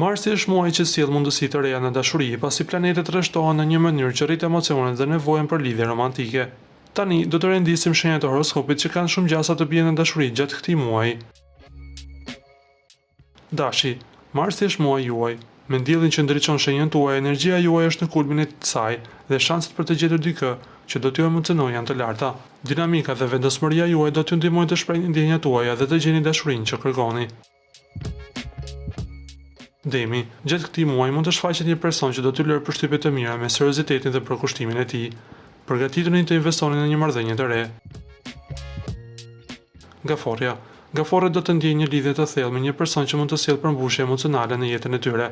Marsi është muaji që sjell mundësi të reja në dashuri, pasi planetet rreshtohen në një mënyrë që rrit emocionet dhe nevojën për lidhje romantike. Tani do të rendisim shenjat e horoskopit që kanë shumë gjasa të bien në dashuri gjatë këtij muaji. Dashi, Marsi është muaji juaj. Me diellin që ndriçon shenjën tuaj, energjia juaj është në kulmin e saj dhe shanset për të gjetur dikë që do t'ju emocionojë janë të larta. Dinamika dhe vendosmëria juaj do t'ju ndihmojnë të shprehni ndjenjat tuaja dhe të gjeni dashurinë që kërkoni. Demi, gjatë këtij muaji mund të shfaqet një person që do t'ju lërë përshtypje të mira me seriozitetin dhe përkushtimin e tij. Përgatituni të investoni në një marrëdhënie të re. Gaforja, gaforët do të ndjejnë një lidhje të thellë me një person që mund të sjellë përmbushje emocionale në jetën e tyre.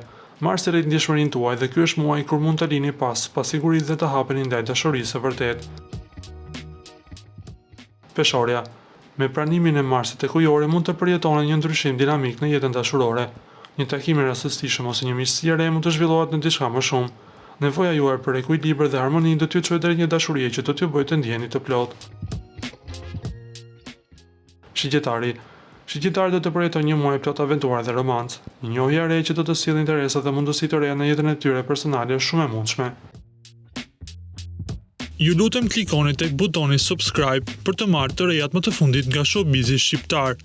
Marsi rrit ndjeshmërinë tuaj dhe ky është muaji kur mund të lini pas sigurisë dhe të hapeni ndaj dashurisë së vërtetë. Peshorja, me pranimin e Marsit tek ujore mund të përjetoni një ndryshim dinamik në jetën dashurore. Një takim i rastësishëm ose një miqësi e re mund të zhvillohet në diçka më shumë. Nevoja juaj për ekuilibër dhe harmoni do t'ju çojë drejt një dashurie që do t'ju bëjë të ndjeni të plotë. Shigjetari, shigjetari do të përjetojnë një muaj plot aventura dhe romancë. Një njohje e re që do të sjellë interesa dhe mundësi të reja në jetën e tyre personale është shumë e mundshme. Ju lutem klikoni tek butoni subscribe për të marrë të rejat më të fundit nga Showbizi shqiptar.